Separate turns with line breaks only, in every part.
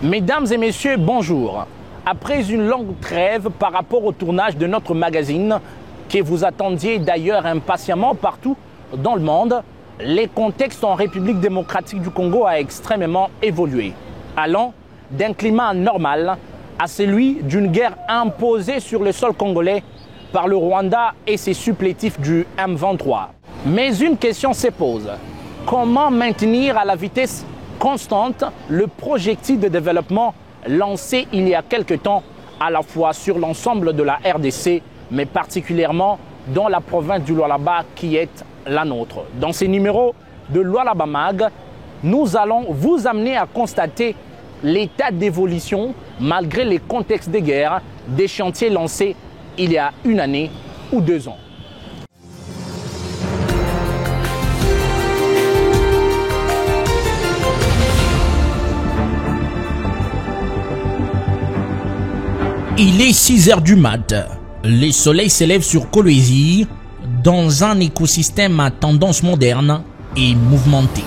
Mesdames et messieurs, bonjour. Après une longue trêve par rapport au tournage de notre magazine, que vous attendiez d'ailleurs impatiemment partout dans le monde, les contextes en République démocratique du Congo a extrêmement évolué, allant d'un climat normal à celui d'une guerre imposée sur le sol congolais par le Rwanda et ses supplétifs du M23. Mais une question se pose. Comment maintenir à la vitesse constante le projectile de développement lancé il y a quelque temps à la fois sur l'ensemble de la RDC, mais particulièrement dans la province du Lualaba qui est la nôtre. Dans ces numéros de Lualaba Mag, nous allons vous amener à constater l'état d'évolution malgré les contextes de guerre des chantiers lancés il y a une année ou 2 ans. Il est 6 h du mat. Le soleil s'élève sur Kolwezi dans un écosystème à tendance moderne et mouvementée.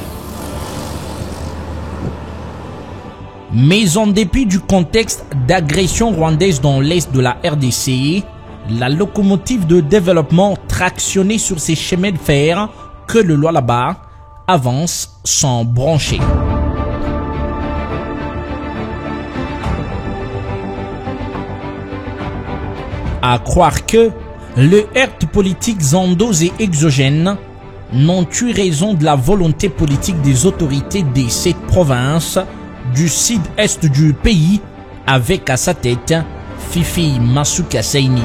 Mais en dépit du contexte d'agression rwandaise dans l'est de la RDC, la locomotive de développement tractionnée sur ces chemins de fer que le Lualaba avance sans broncher. À croire que le heurt politique zandose et exogène n'ont eu raison de la volonté politique des autorités de cette province du sud-est du pays, avec à sa tête Fifi Masuka Saini.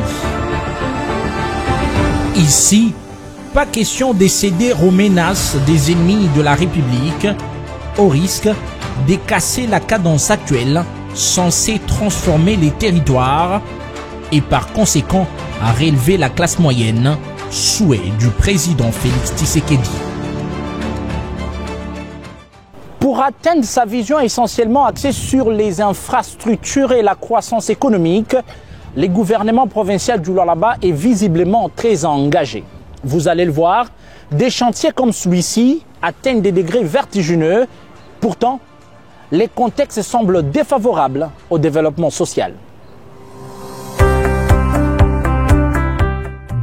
Ici, pas question de céder aux menaces des ennemis de la République, au risque de casser la cadence actuelle censée transformer les territoires et par conséquent à relever la classe moyenne, souhait du président Félix Tshisekedi. Pour atteindre sa vision essentiellement axée sur les infrastructures et la croissance économique, le gouvernement provincial du Lualaba est visiblement très engagé. Vous allez le voir, des chantiers comme celui-ci atteignent des degrés vertigineux. Pourtant, les contextes semblent défavorables au développement social.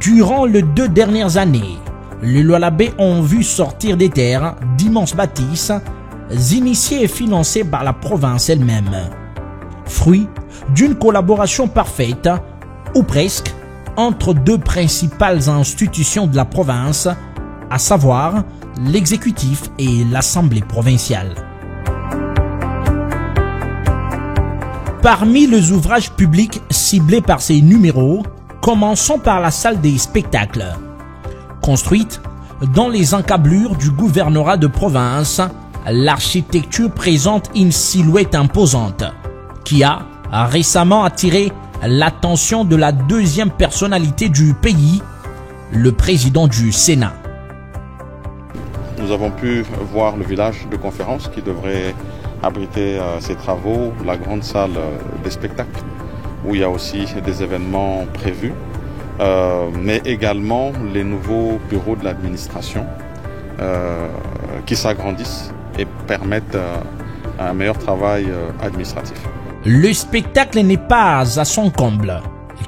Durant les 2 dernières années, les Lualabais ont vu sortir des terres d'immenses bâtisses initiées et financées par la province elle-même. Fruit d'une collaboration parfaite, ou presque, entre 2 principales institutions de la province, à savoir l'exécutif et l'Assemblée provinciale. Parmi les ouvrages publics ciblés par ces numéros, commençons par la salle des spectacles. Construite dans les encablures du gouvernorat de province, l'architecture présente une silhouette imposante qui a récemment attiré l'attention de la 2e personnalité du pays, le président du Sénat.
Nous avons pu voir le village de conférence qui devrait abriter ces travaux, la grande salle des spectacles, où il y a aussi des événements prévus, mais également les nouveaux bureaux de l'administration qui s'agrandissent et permettent un meilleur travail administratif.
Le spectacle n'est pas à son comble,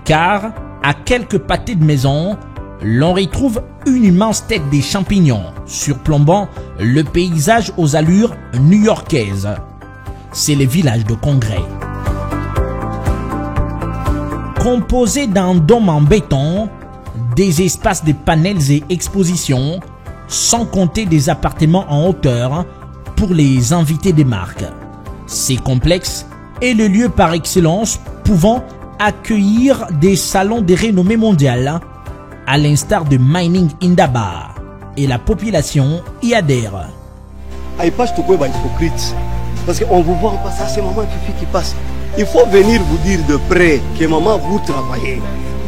car à quelques pâtés de maison, l'on retrouve une immense tête des champignons, surplombant le paysage aux allures new-yorkaises. C'est le village de Congrès. Composé d'un dôme en béton, des espaces de panels et expositions, sans compter des appartements en hauteur pour les invités des marques. Ces complexes est le lieu par excellence pouvant accueillir des salons de renommée mondiale, à l'instar de Mining Indaba, et la population y adhère.
Parce qu'on vous voit en passant, c'est maman Fifi qui passe. Il faut venir vous dire de près que maman, vous travaillez.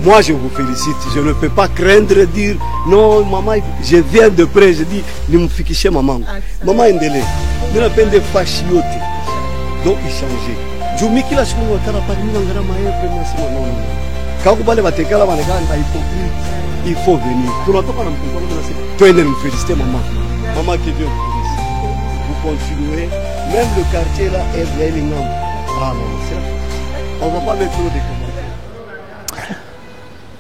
Moi, je vous félicite. Je ne peux pas craindre de dire non, maman, je viens de près. Je dis, ne me fiquez chez maman. Maman, indélé. Ne la peine de fachioter. Donc, il changeait. Je me dis que la chose est la parmi dans la maille, quand vous allez battre la maille, il faut venir. Pour l'instant, on peut me féliciter, maman. Maman, que Dieu vous félicite. Vous continuez. Même le quartier là est bien. Ah non, on ne va pas mettre trop de commentaires.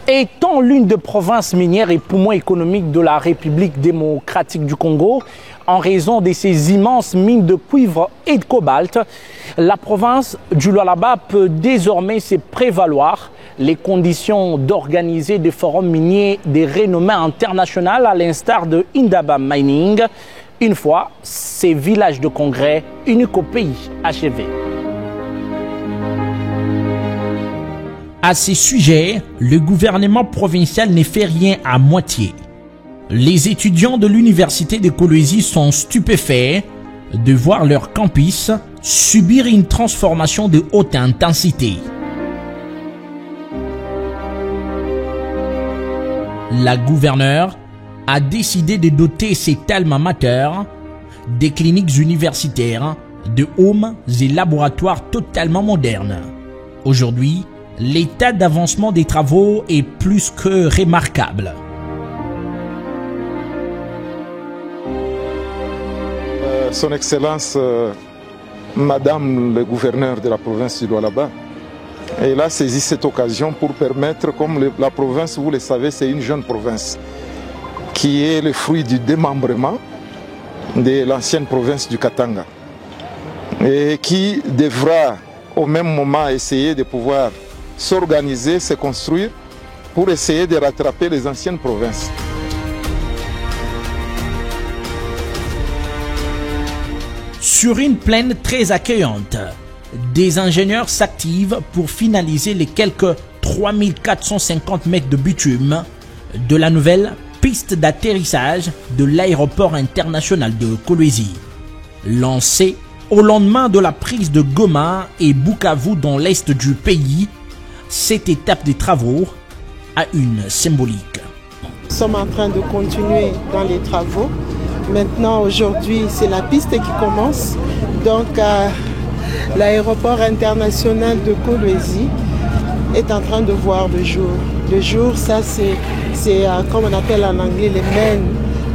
Étant l'une des provinces minières et poumons économiques de la République démocratique du Congo, en raison de ses immenses mines de cuivre et de cobalt, la province du Lualaba peut désormais se prévaloir les conditions d'organiser des forums miniers de renommée internationale à l'instar de Indaba Mining, une fois ces villages de congrès uniques au pays achevés.
À ces sujets, le gouvernement provincial ne fait rien à moitié. Les étudiants de l'université de Kolwezi sont stupéfaits de voir leur campus subir une transformation de haute intensité. La gouverneure a décidé de doter ses alma mater des cliniques universitaires, de homes et laboratoires totalement modernes. Aujourd'hui, l'état d'avancement des travaux est plus que remarquable.
Son Excellence, Madame le gouverneur de la province du Lualaba, elle a saisi cette occasion pour permettre, comme la province, vous le savez, c'est une jeune province qui est le fruit du démembrement de l'ancienne province du Katanga et qui devra au même moment essayer de pouvoir s'organiser, se construire pour essayer de rattraper les anciennes provinces.
Sur une plaine très accueillante, des ingénieurs s'activent pour finaliser les quelques 3450 mètres de bitume de la nouvelle piste d'atterrissage de l'aéroport international de Kolwezi. Lancée au lendemain de la prise de Goma et Bukavu dans l'est du pays, cette étape des travaux a une symbolique.
Nous sommes en train de continuer dans les travaux. Maintenant, aujourd'hui, c'est la piste qui commence. Donc, l'aéroport international de Kolwezi est en train de voir le jour. Le jour, ça, c'est comme on appelle en anglais les main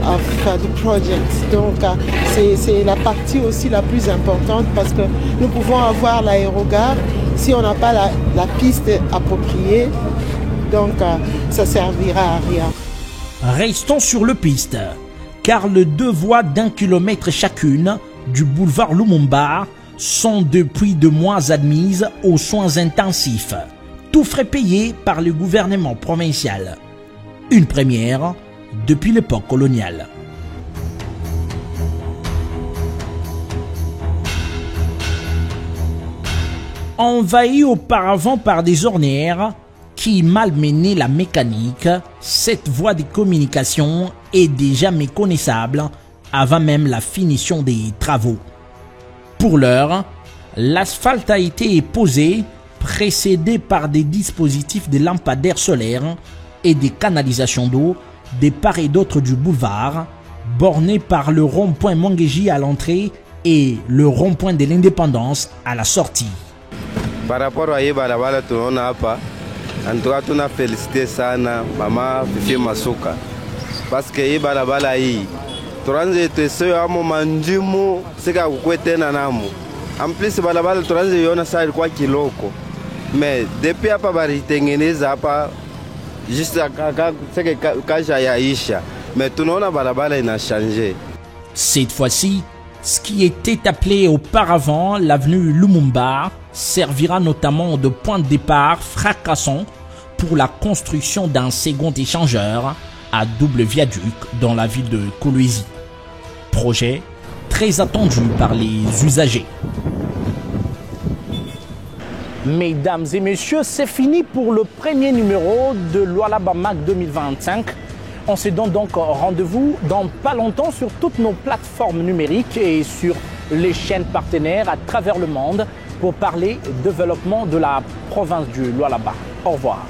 of the project. Donc, c'est la partie aussi la plus importante parce que nous pouvons avoir l'aérogare si on n'a pas la piste appropriée. Donc, ça servira à rien.
Restons sur le piste, car les 2 voies d'1 kilomètre chacune du boulevard Lumumba sont depuis 2 mois admises aux soins intensifs, tout frais payés par le gouvernement provincial. Une première depuis l'époque coloniale. Envahi auparavant par des ornières qui malmenaient la mécanique, cette voie de communication est déjà méconnaissable avant même la finition des travaux. Pour l'heure, l'asphalte a été posé, précédé par des dispositifs de lampadaires solaires et des canalisations d'eau de part et d'autre du boulevard, bornés par le rond-point Mongeji à l'entrée et le rond-point de l'Indépendance à la sortie.
Par rapport à Yebalabala, tunaona hapa, en tout cas tuna félicité sana mama Fifi Masuka parce que Yebalabala hii turanze tueseyo amo manjimu sika kukwete na namu. En plus balabala turanze yona saa ilikuwa kiloko, mais depuis hapa baritengeneza hapa juste seke kaja yaisha, mais tunaona balabala ina changé.
Cette fois-ci, ce qui était appelé auparavant l'avenue Lumumba servira notamment de point de départ fracassant pour la construction d'un second échangeur à double viaduc dans la ville de Kolwezi. Projet très attendu par les usagers.
Mesdames et messieurs, c'est fini pour le premier numéro de Lualaba Mag 2025. On se donne donc rendez-vous dans pas longtemps sur toutes nos plateformes numériques et sur les chaînes partenaires à travers le monde pour parler développement de la province du Lualaba. Au revoir.